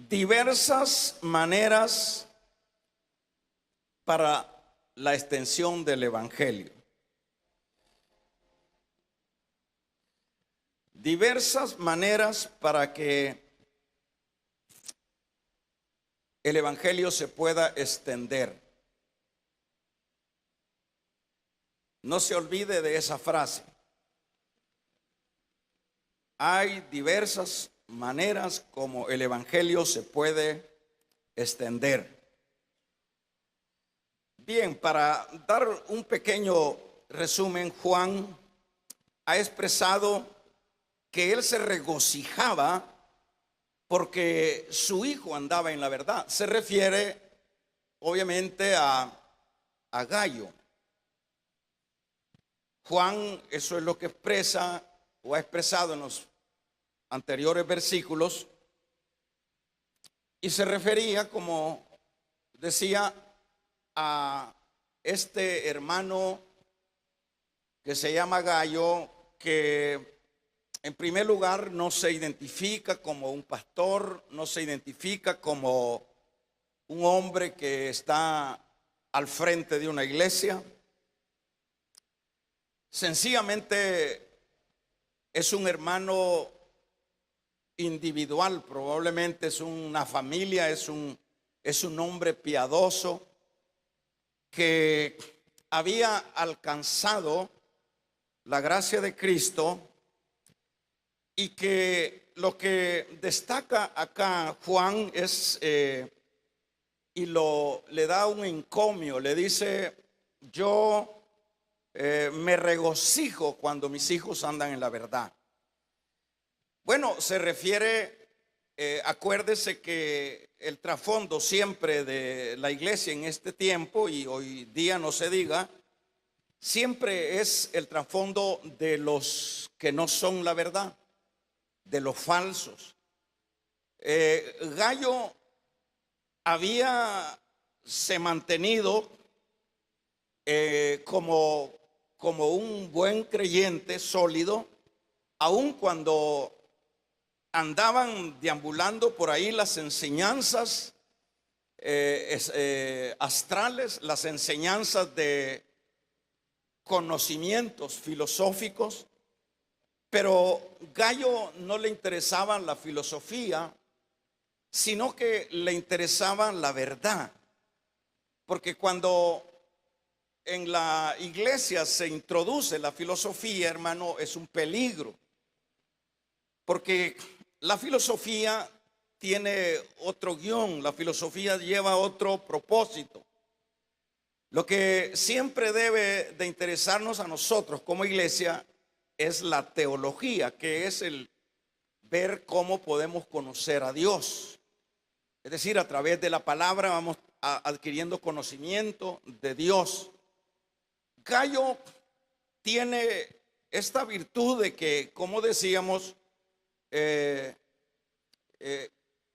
diversas maneras para la extensión del evangelio. Diversas maneras para que el evangelio se pueda extender. No se olvide de esa frase. Hay diversas maneras como el evangelio se puede extender. Bien, para dar un pequeño resumen, Juan ha expresado que él se regocijaba porque su hijo andaba en la verdad. Se refiere obviamente a Gayo. Juan, eso es lo que expresa o ha expresado en los anteriores versículos, y se refería, como decía, a este hermano que se llama Gayo, que en primer lugar no se identifica como un pastor, no se identifica como un hombre que está al frente de una iglesia. Sencillamente es un hermano individual, probablemente es una familia, es un hombre piadoso que había alcanzado la gracia de Cristo, y que lo que destaca acá Juan es, y le da un encomio, le dice: yo me regocijo cuando mis hijos andan en la verdad. Bueno, se refiere, acuérdese que el trasfondo siempre de la iglesia en este tiempo, y hoy día no se diga, siempre es el trasfondo de los que no son la verdad, de los falsos. Gayo se mantenido como un buen creyente sólido, aun cuando andaban deambulando por ahí las enseñanzas astrales, las enseñanzas de conocimientos filosóficos. Pero Gayo no le interesaba la filosofía, sino que le interesaba la verdad. Porque cuando en la iglesia se introduce la filosofía, hermano, es un peligro. Porque la filosofía tiene otro guión, la filosofía lleva otro propósito. Lo que siempre debe de interesarnos a nosotros como iglesia es la teología, que es el ver cómo podemos conocer a Dios. Es decir, a través de la palabra vamos adquiriendo conocimiento de Dios. Gayo tiene esta virtud de que, como decíamos,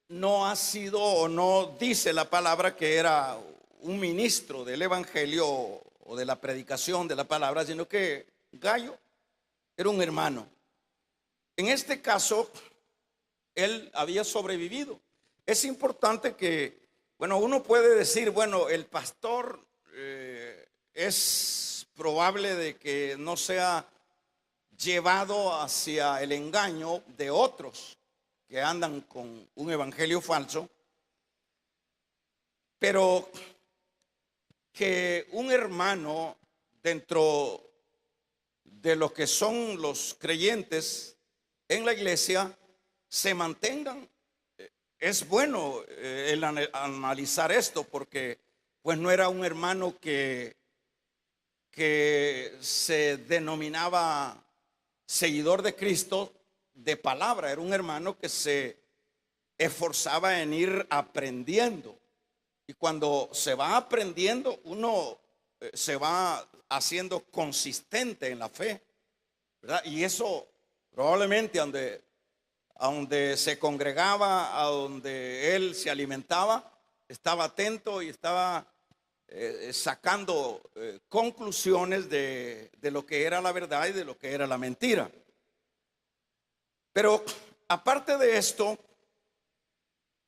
no ha sido, o no dice la palabra que era un ministro del evangelio o de la predicación de la palabra, sino que Gayo era un hermano. En este caso, él había sobrevivido. Es importante que, bueno, uno puede decir, bueno, el pastor es probable de que no sea llevado hacia el engaño de otros que andan con un evangelio falso, pero que un hermano dentro de los que son los creyentes en la iglesia se mantengan. Es bueno el analizar esto, porque pues no era un hermano que se denominaba seguidor de Cristo de palabra, era un hermano que se esforzaba en ir aprendiendo, y cuando se va aprendiendo uno se va haciendo consistente en la fe, ¿verdad? Y eso probablemente a donde se congregaba, a donde él se alimentaba, estaba atento y estaba sacando conclusiones de lo que era la verdad y de lo que era la mentira. Pero aparte de esto,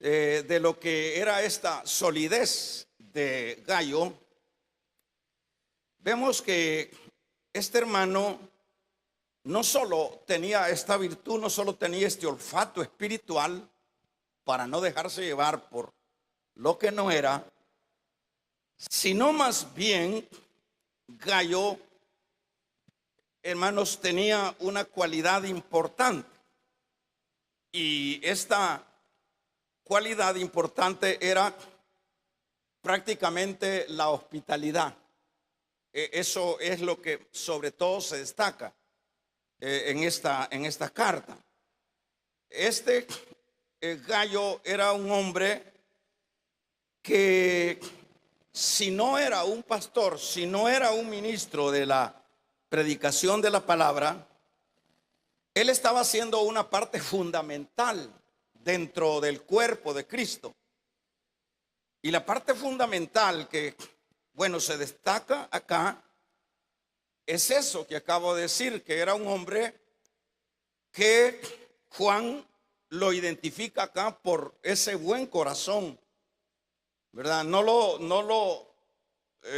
de lo que era esta solidez de Gallo, vemos que este hermano no solo tenía esta virtud, no solo tenía este olfato espiritual para no dejarse llevar por lo que no era, sino más bien Gallo, hermanos, tenía una cualidad importante. Y esta cualidad importante era prácticamente la hospitalidad. Eso es lo que sobre todo se destaca en esta carta. Este Gallo era un hombre que, si no era un pastor, si no era un ministro de la predicación de la palabra, él estaba haciendo una parte fundamental dentro del cuerpo de Cristo. Y la parte fundamental que, bueno, se destaca acá es eso que acabo de decir, que era un hombre que Juan lo identifica acá por ese buen corazón, ¿verdad? No lo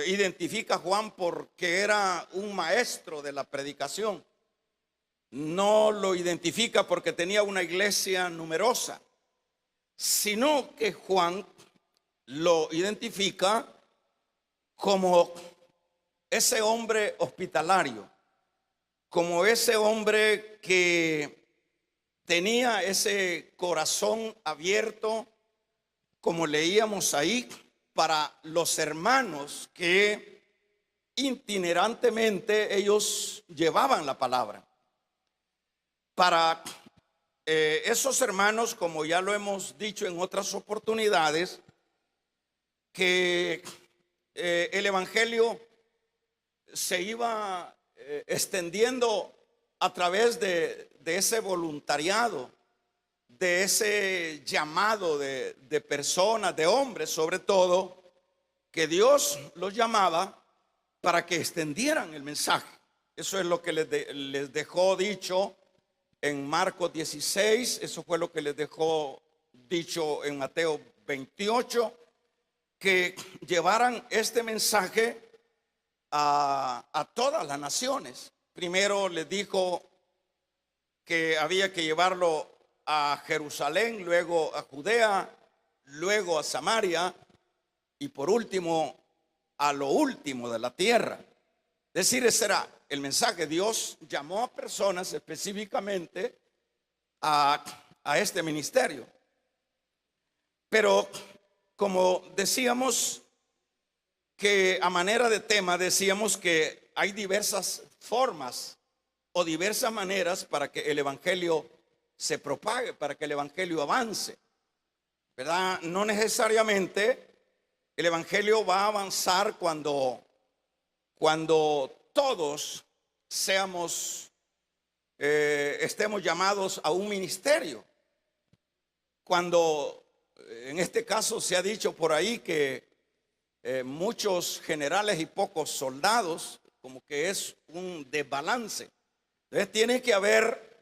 identifica Juan porque era un maestro de la predicación. No lo identifica porque tenía una iglesia numerosa, sino que Juan lo identifica como ese hombre hospitalario, como ese hombre que tenía ese corazón abierto, como leíamos ahí, para los hermanos que itinerantemente ellos llevaban la palabra. Para esos hermanos, como ya lo hemos dicho en otras oportunidades, que el evangelio se iba extendiendo a través de ese voluntariado, de ese llamado de personas, de hombres sobre todo, que Dios los llamaba para que extendieran el mensaje. Eso es lo que les dejó dicho en Marcos 16, eso fue lo que les dejó dicho en Mateo 28, que llevaran este mensaje a todas las naciones. Primero les dijo que había que llevarlo a Jerusalén, luego a Judea, luego a Samaria y por último a lo último de la tierra. Es decir, ese era el mensaje. Dios llamó a personas específicamente a este ministerio. Pero como decíamos, que a manera de tema decíamos que hay diversas formas o diversas maneras para que el evangelio se propague, para que el evangelio avance, ¿verdad? No necesariamente el evangelio va a avanzar cuando todos estemos llamados a un ministerio. Cuando en este caso se ha dicho por ahí que muchos generales y pocos soldados, como que es un desbalance. Entonces tiene que haber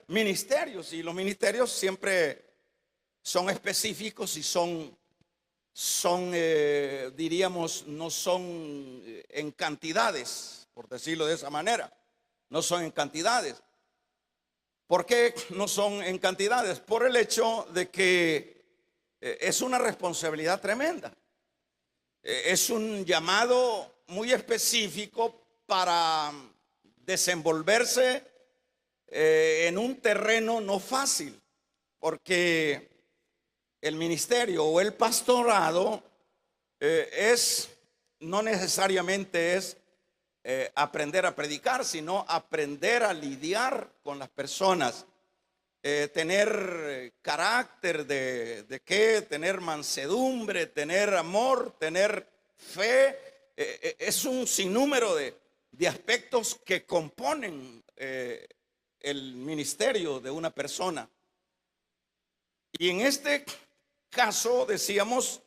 ministerios, y los ministerios siempre son específicos y diríamos, no son en cantidades, por decirlo de esa manera, no son en cantidades. ¿Por qué no son en cantidades? Por el hecho de que es una responsabilidad tremenda. Es un llamado muy específico para desenvolverse en un terreno no fácil, porque el ministerio o el pastorado no necesariamente es aprender a predicar, sino aprender a lidiar con las personas. Tener carácter tener mansedumbre, tener amor, tener fe, es un sinnúmero de aspectos que componen el ministerio de una persona. Y en este caso, decíamos,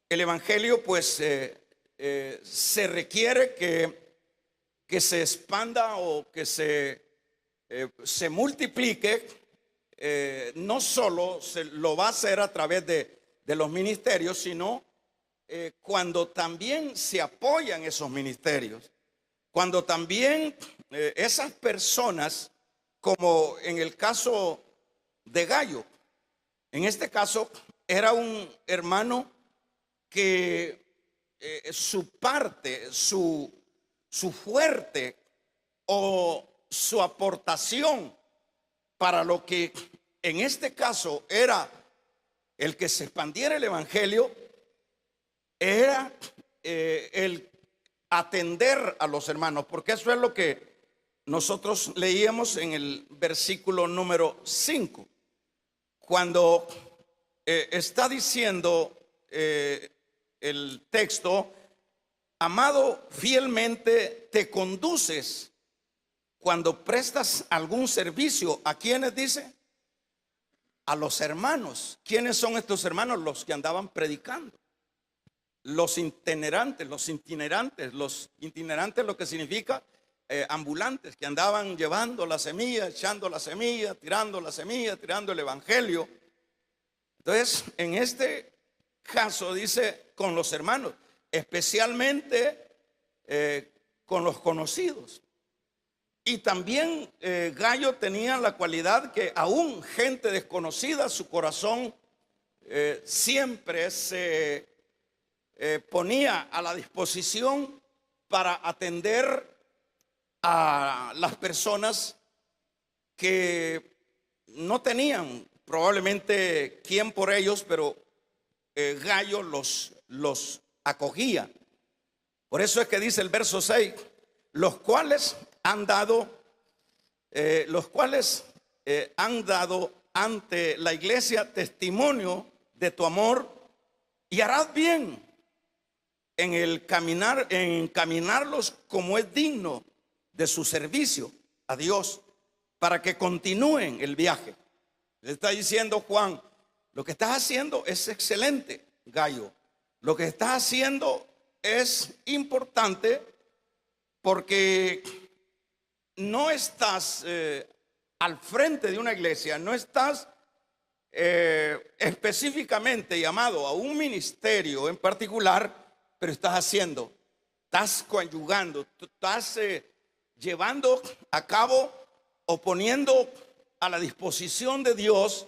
el evangelio pues se requiere que se expanda o que se multiplique no solo se lo va a hacer a través de los ministerios, sino cuando también se apoyan esos ministerios, cuando también esas personas, como en el caso de Gallo, en este caso era un hermano que su parte, su fuerte o su aportación para lo que en este caso era el que se expandiera el evangelio, era el atender a los hermanos, porque eso es lo que nosotros leíamos en el versículo número 5, cuando está diciendo el texto: amado, fielmente te conduces cuando prestas algún servicio. ¿A quiénes dice? A los hermanos. ¿Quiénes son estos hermanos? Los que andaban predicando. Los itinerantes, lo que significa ambulantes, que andaban llevando la semilla, echando la semilla, tirando el evangelio. Entonces, en este caso dice con los hermanos, especialmente con los conocidos. Y también Gallo tenía la cualidad que aún gente desconocida, su corazón siempre se ponía a la disposición para atender a las personas que no tenían probablemente quién por ellos, pero Gallo los acogía. Por eso es que dice el verso 6, los cuales han dado ante la iglesia testimonio de tu amor, y harás bien en encaminarlos como es digno de su servicio a Dios, para que continúen el viaje. Le está diciendo Juan, lo que estás haciendo es excelente, Gallo. Lo que estás haciendo es importante, porque no estás al frente de una iglesia, no estás específicamente llamado a un ministerio en particular, pero estás conyugando, estás llevando a cabo o poniendo a la disposición de Dios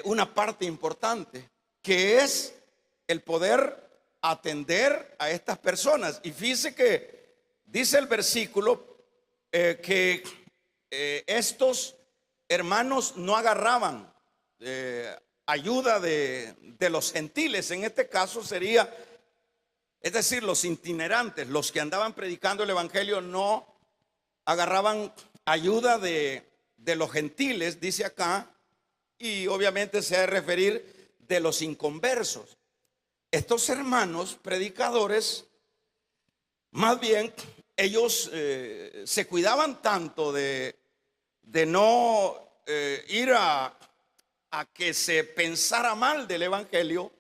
una parte importante, que es el poder atender a estas personas. Y fíjese que dice el versículo que estos hermanos no agarraban ayuda de los gentiles. En este caso sería, es decir, los itinerantes, los que andaban predicando el evangelio, no agarraban ayuda de los gentiles, dice acá, y obviamente se ha de referir de los inconversos. Estos hermanos predicadores, más bien, ellos se cuidaban tanto de no ir a que se pensara mal del evangelio,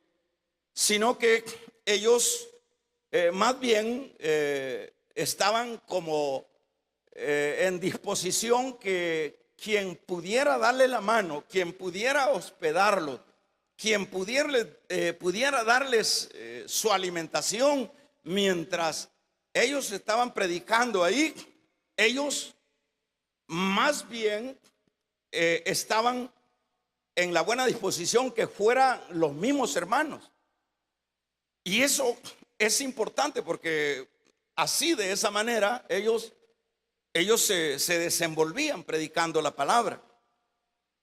sino que ellos más bien estaban como en disposición que quien pudiera darle la mano, quien pudiera hospedarlo, quien pudiera darles su alimentación mientras ellos estaban predicando ahí, ellos más bien estaban en la buena disposición que fueran los mismos hermanos. Y eso es importante, porque así, de esa manera, ellos se desenvolvían predicando la palabra.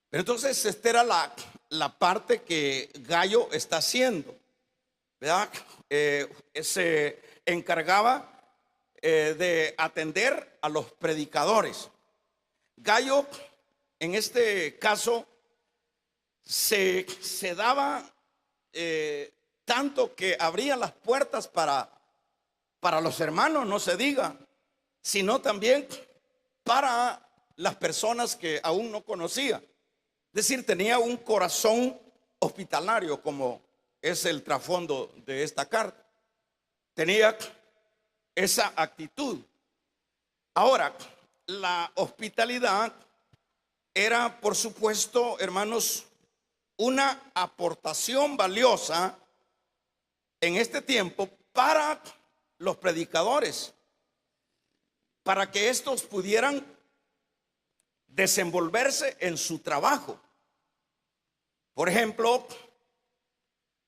Pero entonces esta era la parte que Gallo está haciendo, ¿verdad? Se encargaba de atender a los predicadores. Gallo, en este caso, se daba tanto que abría las puertas para los hermanos, no se diga, sino también para las personas que aún no conocía. Es decir, tenía un corazón hospitalario, como es el trasfondo de esta carta. Tenía esa actitud. Ahora, la hospitalidad era, por supuesto, hermanos, una aportación valiosa en este tiempo para los predicadores, para que estos pudieran desenvolverse en su trabajo. Por ejemplo,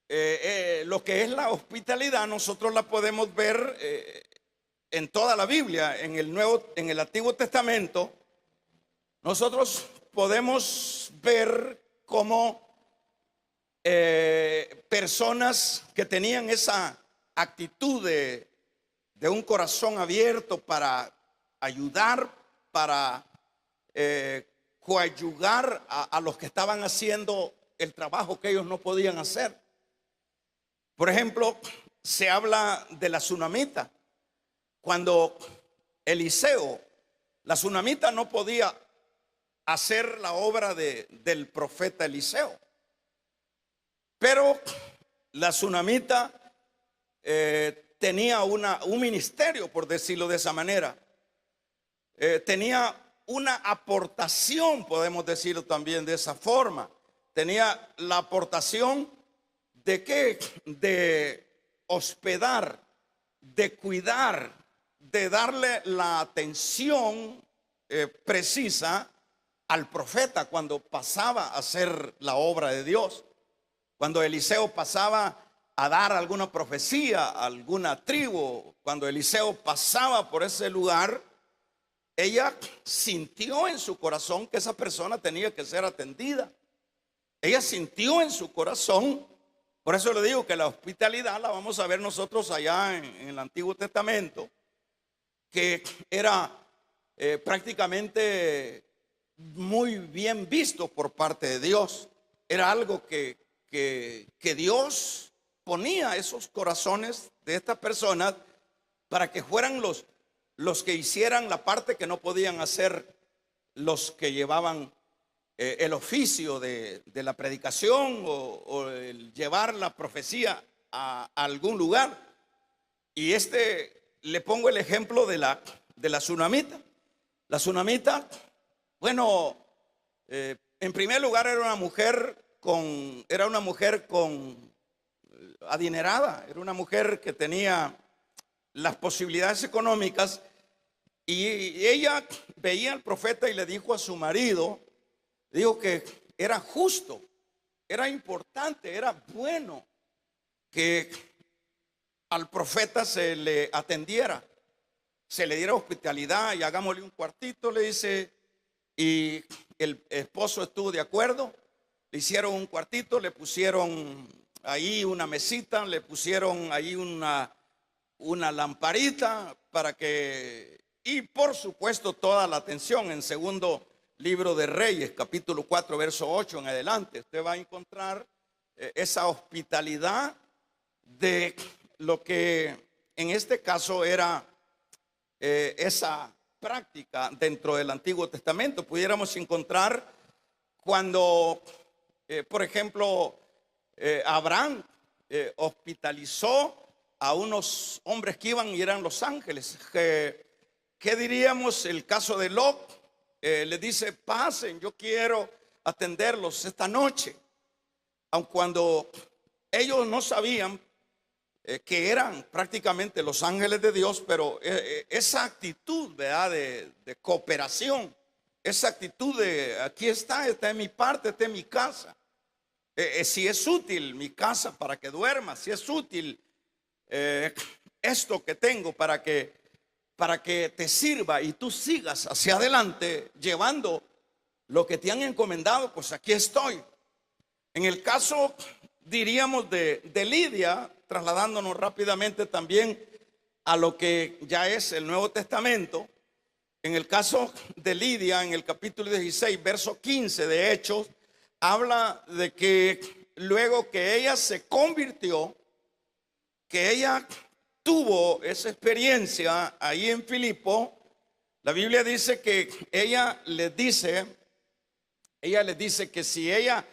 lo que es la hospitalidad, nosotros la podemos ver en toda la Biblia. En el Antiguo Testamento, nosotros podemos ver cómo personas que tenían esa actitud de un corazón abierto para ayudar, para coadyuvar a los que estaban haciendo el trabajo que ellos no podían hacer. Por ejemplo, se habla de la tsunamita. Cuando Eliseo, la tsunamita no podía hacer la obra del profeta Eliseo, pero la tsunamita tenía un ministerio, por decirlo de esa manera. Tenía una aportación, podemos decirlo también de esa forma. Tenía la aportación de qué, de hospedar, de cuidar, de darle la atención precisa al profeta cuando pasaba a hacer la obra de Dios. Cuando Eliseo pasaba a dar alguna profecía a alguna tribu, cuando Eliseo pasaba por ese lugar, ella sintió en su corazón que esa persona tenía que ser atendida. Ella sintió en su corazón. Por eso le digo que la hospitalidad la vamos a ver nosotros allá en el Antiguo Testamento, que era prácticamente muy bien visto por parte de Dios. Era algo que Dios ponía esos corazones de estas personas para que fueran los que hicieran la parte que no podían hacer los que llevaban el oficio de la predicación o el llevar la profecía a algún lugar. Y le pongo el ejemplo de la tsunamita. La tsunamita, bueno, en primer lugar era una mujer adinerada, era una mujer que tenía las posibilidades económicas, y ella veía al profeta y le dijo a su marido, dijo que era justo, era importante, era bueno que al profeta se le atendiera, se le diera hospitalidad y hagámosle un cuartito, le dice. Y el esposo estuvo de acuerdo, le hicieron un cuartito, le pusieron ahí una mesita, le pusieron ahí una lamparita y por supuesto toda la atención. En segundo libro de Reyes, capítulo 4, verso 8 en adelante, usted va a encontrar esa hospitalidad de lo que en este caso era esa práctica dentro del Antiguo Testamento. Pudiéramos encontrar cuando, por ejemplo, Abraham hospitalizó a unos hombres que iban y eran los ángeles. ¿Qué diríamos? El caso de Lot, le dice: pasen, yo quiero atenderlos esta noche. Aun cuando ellos no sabían que eran prácticamente los ángeles de Dios, pero esa actitud, ¿verdad?, de cooperación, esa actitud de aquí esta es mi parte, esta es mi casa. Si es útil mi casa para que duermas, si es útil esto que tengo para que te sirva y tú sigas hacia adelante llevando lo que te han encomendado, pues aquí estoy. En el caso, diríamos, de Lidia, trasladándonos rápidamente también a lo que ya es el Nuevo Testamento. En el caso de Lidia, en el capítulo 16, verso 15 de Hechos, habla de que luego que ella se convirtió, que ella tuvo esa experiencia ahí en Filipo, la Biblia dice que ella les dice que si ella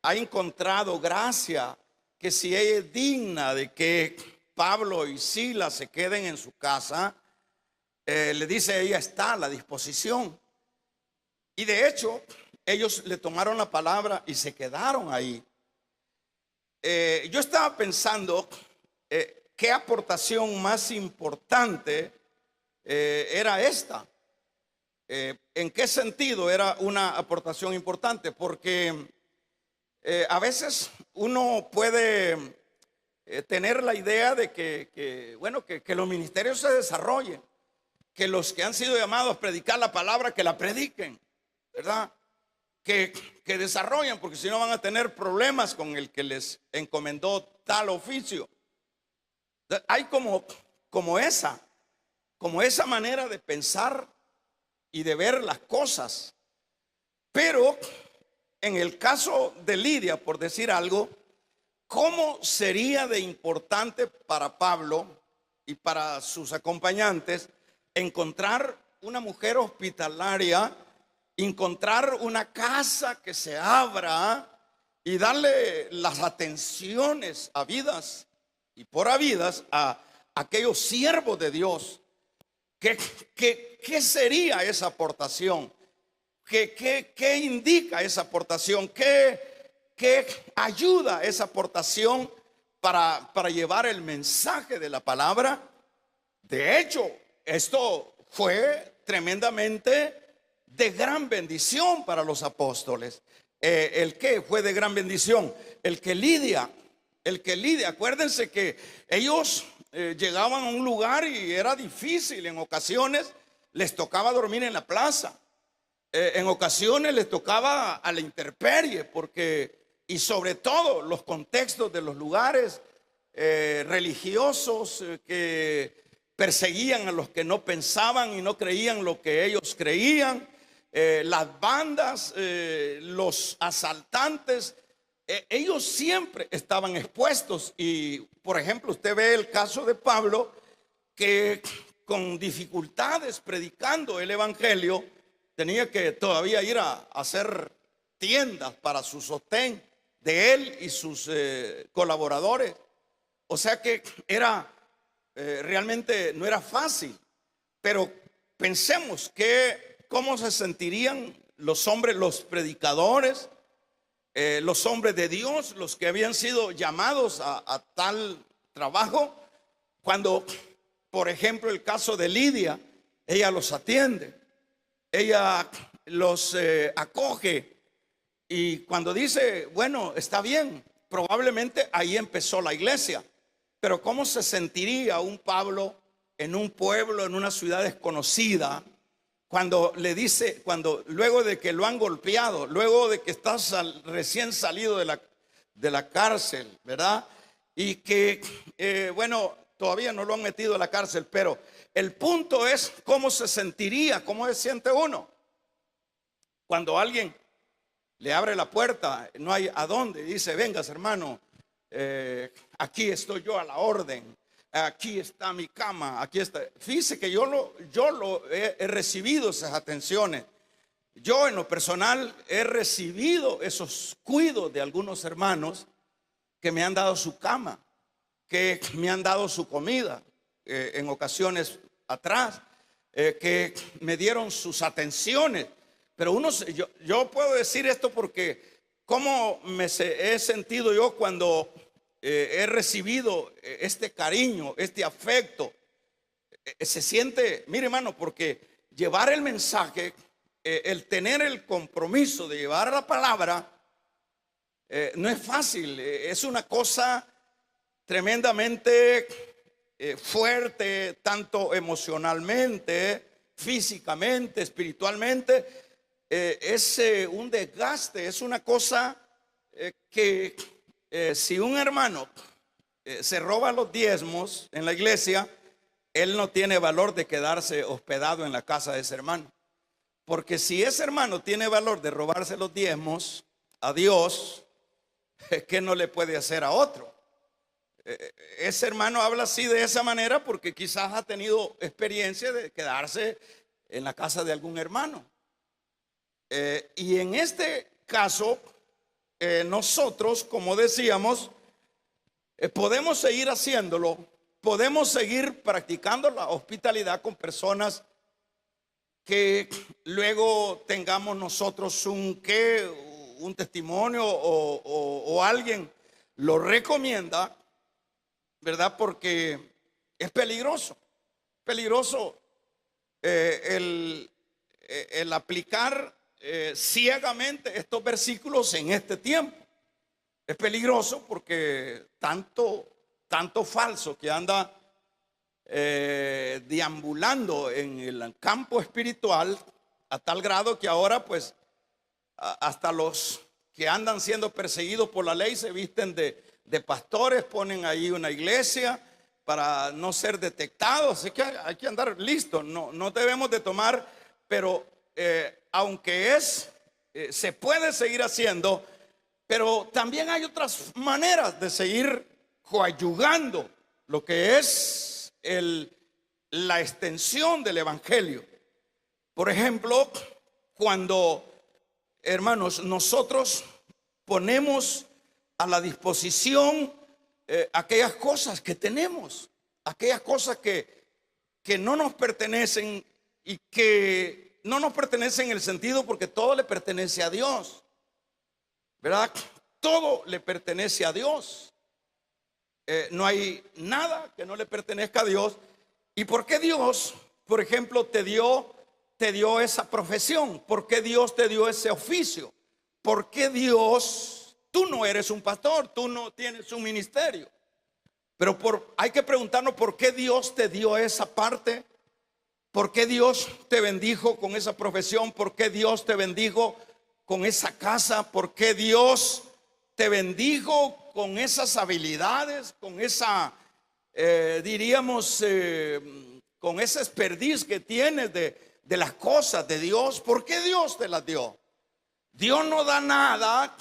ha encontrado gracia, que si ella es digna de que Pablo y Silas se queden en su casa, le dice: ella está a la disposición. Y de hecho, ellos le tomaron la palabra y se quedaron ahí. Yo estaba pensando qué aportación más importante era esta. ¿En qué sentido era una aportación importante? Porque a veces uno puede tener la idea de que los ministerios se desarrollen, que los que han sido llamados a predicar la palabra, que la prediquen, ¿verdad? Que desarrollen, porque si no van a tener problemas con el que les encomendó tal oficio. Hay como esa manera de pensar y de ver las cosas. Pero en el caso de Lidia, por decir algo, ¿cómo sería de importante para Pablo y para sus acompañantes encontrar una mujer hospitalaria, encontrar una casa que se abra y darle las atenciones habidas y por habidas a aquellos siervos de Dios? ¿Qué sería esa aportación? ¿Qué indica esa aportación? ¿Qué ayuda esa aportación para llevar el mensaje de la palabra? De hecho, esto fue tremendamente de gran bendición para los apóstoles. ¿El qué fue de gran bendición? El que Lidia, acuérdense que ellos llegaban a un lugar y era difícil. En ocasiones les tocaba dormir en la plaza, en ocasiones les tocaba a la intemperie, y sobre todo los contextos de los lugares religiosos que perseguían a los que no pensaban y no creían lo que ellos creían, las bandas, los asaltantes, ellos siempre estaban expuestos. Y por ejemplo, usted ve el caso de Pablo, que con dificultades predicando el evangelio tenía que todavía ir a hacer tiendas para su sostén de él y sus colaboradores. O sea que realmente no era fácil. Pero pensemos cómo se sentirían los hombres, los predicadores, los hombres de Dios, los que habían sido llamados a tal trabajo, cuando, por ejemplo, el caso de Lidia, ella los atiende, ella los acoge, y cuando dice, bueno, está bien, probablemente ahí empezó la iglesia. Pero ¿cómo se sentiría un Pablo en un pueblo, en una ciudad desconocida, cuando le dice, luego de que lo han golpeado, luego de que estás recién salido de la cárcel, ¿verdad? Y que, todavía no lo han metido a la cárcel, pero el punto es cómo se sentiría, cómo se siente uno cuando alguien le abre la puerta, no hay a dónde, dice, vengas hermano, aquí estoy yo a la orden, aquí está mi cama, aquí está. Fíjese que yo he recibido esas atenciones. Yo en lo personal he recibido esos cuidados de algunos hermanos que me han dado su cama, que me han dado su comida en ocasiones atrás, que me dieron sus atenciones. Pero yo puedo decir esto porque cómo he sentido yo cuando he recibido este cariño, este afecto. Se siente, mire hermano, porque llevar el mensaje, el tener el compromiso de llevar la palabra, no es fácil. Es una cosa tremendamente fuerte, tanto emocionalmente, físicamente, espiritualmente. Es un desgaste, es una cosa que si un hermano se roba los diezmos en la iglesia, él no tiene valor de quedarse hospedado en la casa de ese hermano. Porque si ese hermano tiene valor de robarse los diezmos a Dios, ¿qué no le puede hacer a otro? Ese hermano habla así de esa manera porque quizás ha tenido experiencia de quedarse en la casa de algún hermano. Y en este caso, nosotros, como decíamos, podemos seguir haciéndolo, podemos seguir practicando la hospitalidad con personas que luego tengamos nosotros un testimonio o alguien lo recomienda, ¿verdad? Porque es peligroso, el aplicar ciegamente estos versículos en este tiempo. Es peligroso porque tanto falso que anda deambulando en el campo espiritual, a tal grado que ahora pues hasta los que andan siendo perseguidos por la ley se visten de pastores, ponen ahí una iglesia para no ser detectados. Así que hay que andar listos, no debemos de tomar, pero aunque se puede seguir haciendo, pero también hay otras maneras de seguir coadyuvando lo que es la extensión del evangelio. Por ejemplo, cuando, hermanos, nosotros ponemos a la disposición aquellas cosas que tenemos, aquellas cosas que no nos pertenecen, y que no nos pertenecen en el sentido porque todo le pertenece a Dios, ¿verdad? Todo le pertenece a Dios. No hay nada que no le pertenezca a Dios. ¿Y por qué Dios, por ejemplo, te dio esa profesión? ¿Por qué Dios te dio ese oficio? ¿Por qué Dios, tú no eres un pastor, tú no tienes un ministerio? Pero hay que preguntarnos por qué Dios te dio esa parte. ¿Por qué Dios te bendijo con esa profesión? ¿Por qué Dios te bendijo con esa casa? ¿Por qué Dios te bendijo con esas habilidades, con esa, diríamos, con esa expertise que tienes de las cosas de Dios? ¿Por qué Dios te las dio? Dios no da nada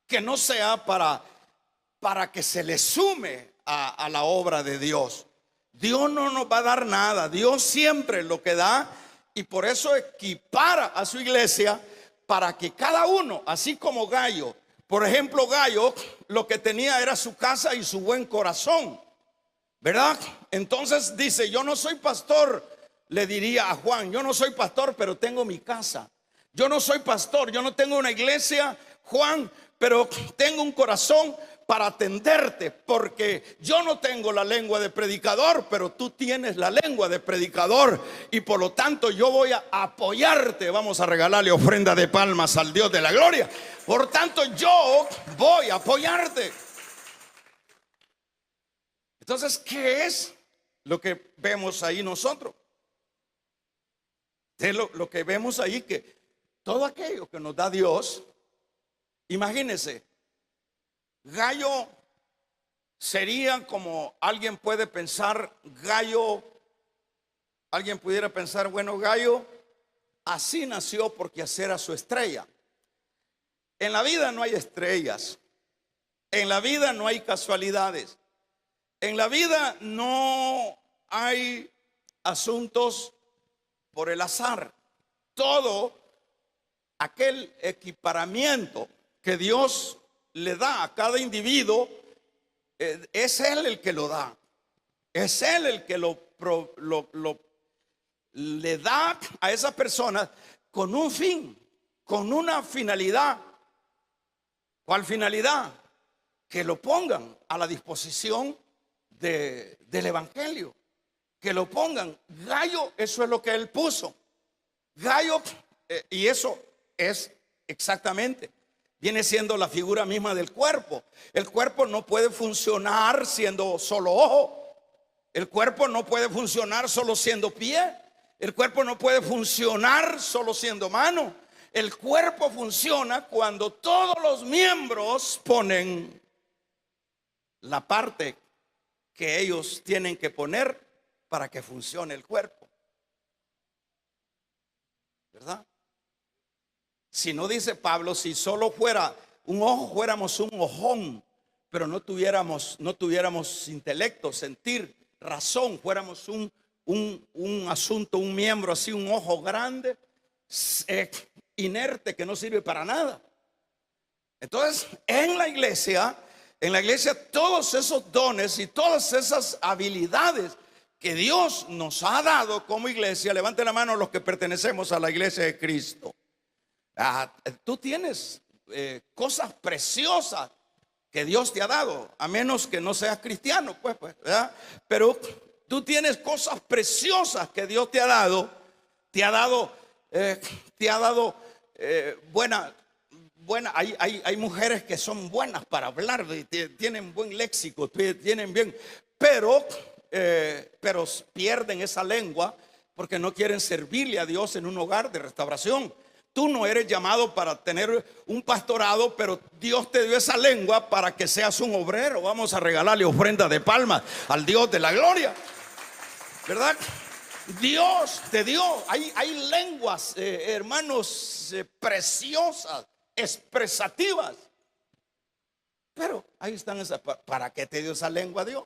que no sea para que se le sume a la obra de Dios. Dios no nos va a dar nada. Dios siempre lo que da, y por eso equipara a su iglesia para que cada uno, así como Gallo, por ejemplo, Gallo lo que tenía era su casa y su buen corazón, ¿verdad? Entonces dice: yo no soy pastor, le diría a Juan, yo no soy pastor, pero tengo mi casa. Yo no soy pastor, yo no tengo una iglesia, Juan, pero tengo un corazón para atenderte, porque yo no tengo la lengua de predicador, pero tú tienes la lengua de predicador, y por lo tanto yo voy a apoyarte. Vamos a regalarle ofrenda de palmas al Dios de la gloria. Por tanto, yo voy a apoyarte. Entonces, ¿qué es lo que vemos ahí nosotros? Es lo que vemos ahí, que todo aquello que nos da Dios, imagínense, Gallo sería como alguien puede pensar. Alguien pudiera pensar: bueno, Gallo así nació porque así era su estrella. En la vida no hay estrellas, en la vida no hay casualidades, en la vida no hay asuntos por el azar. Todo aquel equiparamiento que Dios le da a cada individuo, es Él el que lo da, es Él el que le da a esa persona con un fin, con una finalidad. ¿Cuál finalidad? Que lo pongan a la disposición del evangelio, que lo pongan. Gallo, eso es lo que él puso. Gallo, y eso es exactamente, viene siendo la figura misma del cuerpo. El cuerpo no puede funcionar siendo solo ojo. El cuerpo no puede funcionar solo siendo pie. El cuerpo no puede funcionar solo siendo mano. El cuerpo funciona cuando todos los miembros ponen la parte que ellos tienen que poner para que funcione el cuerpo, ¿verdad? Si no, dice Pablo, si solo fuera un ojo, fuéramos un ojón, pero no tuviéramos intelecto, sentir, razón, fuéramos un asunto, un miembro así, un ojo grande, inerte, que no sirve para nada. Entonces, en la iglesia todos esos dones y todas esas habilidades que Dios nos ha dado como iglesia. Levante la mano los que pertenecemos a la iglesia de Cristo. Tú tienes cosas preciosas que Dios te ha dado, a menos que no seas cristiano, pues, ¿verdad? Pero tú tienes cosas preciosas que Dios te ha dado. Te ha dado buena. Hay mujeres que son buenas para hablar, tienen buen léxico, tienen bien, pero pierden esa lengua porque no quieren servirle a Dios en un hogar de restauración. Tú no eres llamado para tener un pastorado, pero Dios te dio esa lengua para que seas un obrero. Vamos a regalarle ofrenda de palmas al Dios de la gloria, ¿verdad? Dios te dio, hay lenguas, hermanos, preciosas, expresativas. Pero ahí están esas. ¿Para qué te dio esa lengua Dios?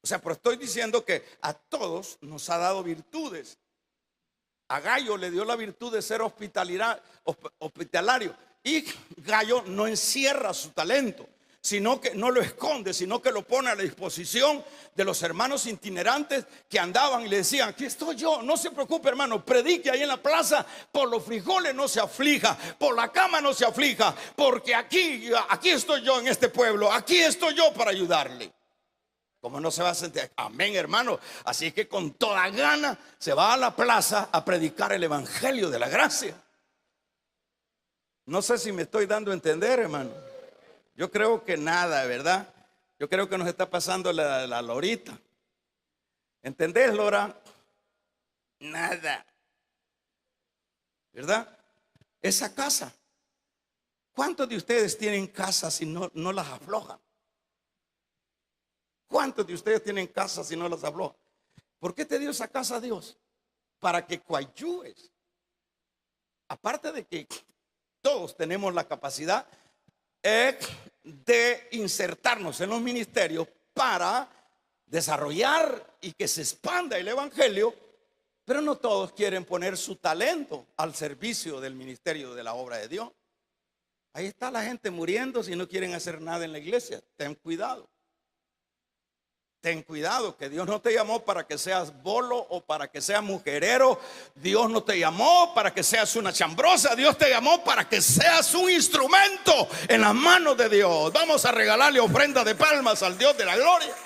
O sea, pero estoy diciendo que a todos nos ha dado virtudes. A Gallo le dio la virtud de ser hospitalario. Y Gallo no encierra su talento, sino que no lo esconde, sino que lo pone a la disposición de los hermanos itinerantes que andaban y le decían: aquí estoy yo, no se preocupe, hermano, predique ahí en la plaza, por los frijoles no se aflija, por la cama no se aflija, porque aquí estoy yo en este pueblo, aquí estoy yo para ayudarle. ¿Cómo no se va a sentir? Amén, hermano. Así que con toda gana se va a la plaza a predicar el evangelio de la gracia. No sé si me estoy dando a entender, hermano. Yo creo que nada, ¿verdad? Yo creo que nos está pasando la lorita. ¿Entendés, Lora? Nada, ¿verdad? Esa casa. ¿Cuántos de ustedes tienen casas y no las aflojan? ¿Cuántos de ustedes tienen casas y no las aflojan? ¿Por qué te dio esa casa Dios? Para que coadyuves. Aparte de que todos tenemos la capacidad de insertarnos en los ministerios para desarrollar y que se expanda el evangelio, pero no todos quieren poner su talento al servicio del ministerio de la obra de Dios. Ahí está la gente muriendo si no quieren hacer nada en la iglesia. Ten cuidado. Ten cuidado, que Dios no te llamó para que seas bolo o para que seas mujerero. Dios no te llamó para que seas una chambrosa. Dios te llamó para que seas un instrumento en las manos de Dios. Vamos a regalarle ofrenda de palmas al Dios de la gloria.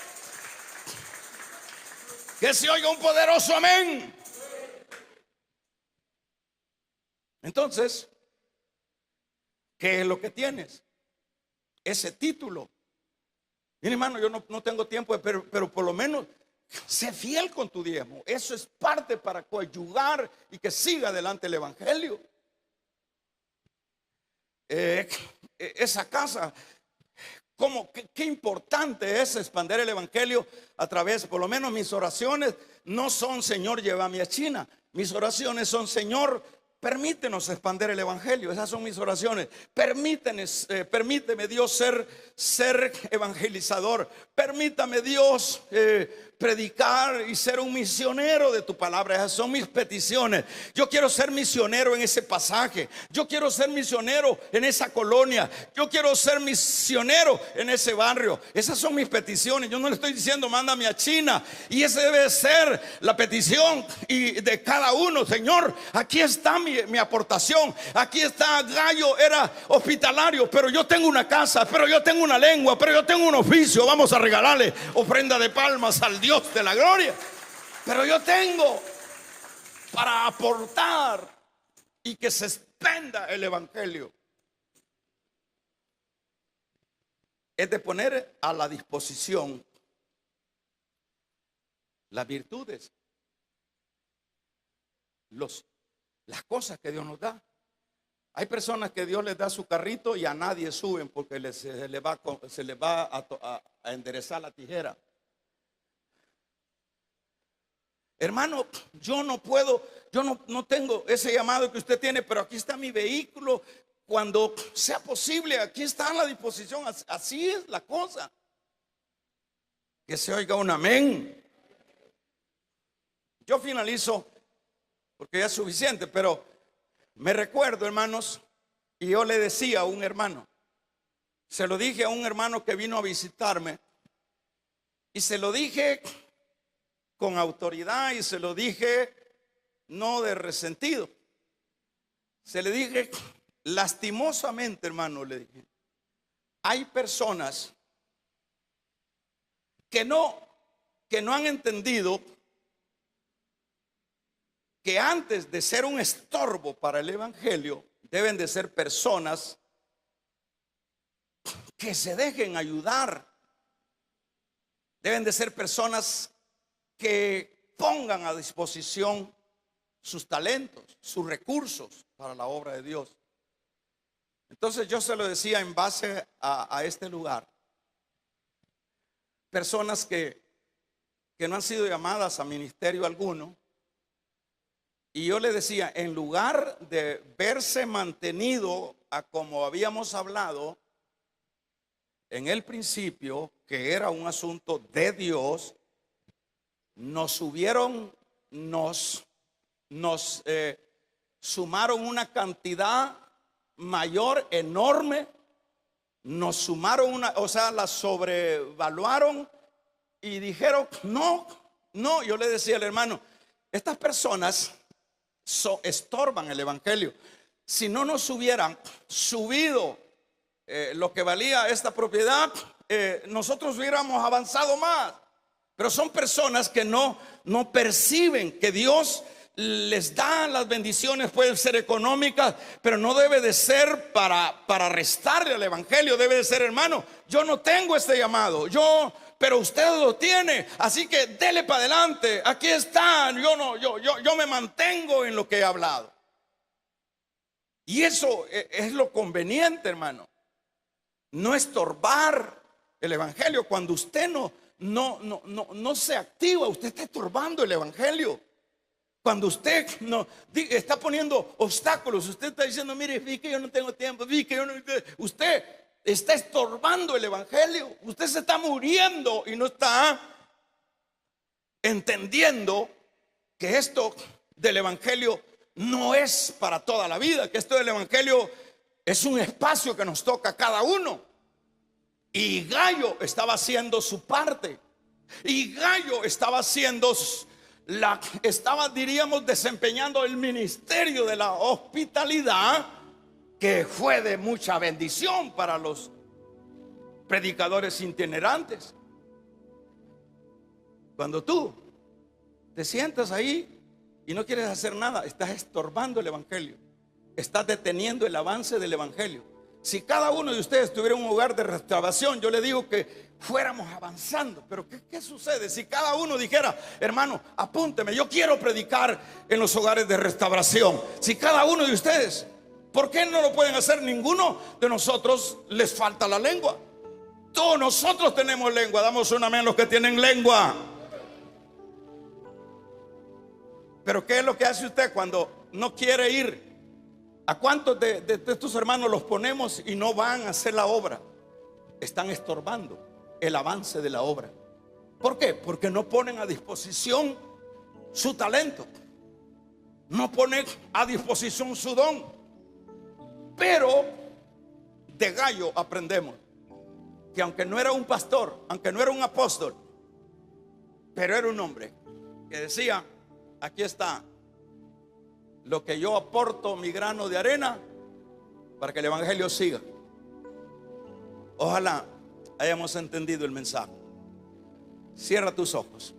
Que se oiga un poderoso amén. Entonces, ¿qué es lo que tienes? Ese título. Mira, hermano, yo no tengo tiempo, pero por lo menos sé fiel con tu diezmo. Eso es parte para coadyuvar y que siga adelante el evangelio. Esa casa, qué importante es expandir el evangelio a través, por lo menos mis oraciones no son: Señor, llévame a China. Mis oraciones son: Señor, permítenos expandir el evangelio. Esas son mis oraciones. Permíteme Dios ser evangelizador. Permítame Dios predicar y ser un misionero de tu palabra. Esas son mis peticiones. Yo quiero ser misionero en ese pasaje. Yo quiero ser misionero en esa colonia. Yo quiero ser misionero en ese barrio. Esas son mis peticiones. Yo no le estoy diciendo: mándame a China. Y esa debe ser la petición de cada uno. Señor, aquí está mi aportación. Aquí está. Gallo era hospitalario, pero yo tengo una casa, pero yo tengo una lengua, pero yo tengo un oficio. Vamos a regalarle ofrenda de palmas al Dios de la gloria. Pero yo tengo para aportar y que se expanda el evangelio. Es de poner a la disposición las virtudes, las cosas que Dios nos da. Hay personas que Dios les da su carrito y a nadie suben porque se le va a enderezar la tijera. Hermano, yo no puedo, yo no tengo ese llamado que usted tiene, pero aquí está mi vehículo. Cuando sea posible, aquí está a la disposición. Así es la cosa. Que se oiga un amén. Yo finalizo porque ya es suficiente, pero me recuerdo, hermanos, y yo le decía a un hermano, se lo dije a un hermano que vino a visitarme, y se lo dije con autoridad y se lo dije no de resentido. Se le dije lastimosamente, hermano, le dije, hay personas que no han entendido que antes de ser un estorbo para el evangelio, deben de ser personas que se dejen ayudar. Deben de ser personas que pongan a disposición sus talentos, sus recursos para la obra de Dios. Entonces yo se lo decía en base a este lugar. Personas que no han sido llamadas a ministerio alguno. Y yo le decía, en lugar de verse mantenido a como habíamos hablado en el principio, que era un asunto de Dios, nos sumaron una cantidad mayor, enorme, nos sumaron la sobrevaluaron y dijeron, no, yo le decía al hermano, estas personas estorban el evangelio. Si no nos hubieran subido lo que valía esta propiedad, nosotros hubiéramos avanzado más. Pero son personas que no perciben que Dios les da las bendiciones, pueden ser económicas, pero no debe de ser para restarle al evangelio. Debe de ser, hermano, yo no tengo este llamado, pero usted lo tiene, así que dele para adelante. Aquí está, yo me mantengo en lo que he hablado. Y eso es lo conveniente, hermano. No estorbar el evangelio. Cuando usted no se activa, usted está estorbando el evangelio. Cuando usted está poniendo obstáculos, usted está diciendo, mire, vi que yo no tengo tiempo, usted está estorbando el evangelio. Usted se está muriendo y no está entendiendo que esto del evangelio no es para toda la vida, que esto del evangelio es un espacio que nos toca a cada uno. Y Gallo estaba haciendo su parte. Y Gallo estaba diríamos, desempeñando el ministerio de la hospitalidad, que fue de mucha bendición para los predicadores itinerantes. Cuando tú te sientas ahí y no quieres hacer nada, estás estorbando el evangelio, estás deteniendo el avance del evangelio. Si cada uno de ustedes tuviera un hogar de restauración, yo le digo que fuéramos avanzando. Pero ¿qué sucede? Si cada uno dijera, hermano, apúnteme, yo quiero predicar en los hogares de restauración. Si cada uno de ustedes, ¿por qué no lo pueden hacer? Ninguno de nosotros les falta la lengua. Todos nosotros tenemos lengua. Damos un amén los que tienen lengua. Pero ¿qué es lo que hace usted cuando no quiere ir? ¿A cuántos de estos hermanos los ponemos y no van a hacer la obra? Están estorbando el avance de la obra. ¿Por qué? Porque no ponen a disposición su talento, no ponen a disposición su don. Pero de Gallo aprendemos que aunque no era un pastor, aunque no era un apóstol, pero era un hombre que decía, aquí está lo que yo aporto, mi grano de arena, para que el evangelio siga. Ojalá hayamos entendido el mensaje. Cierra tus ojos.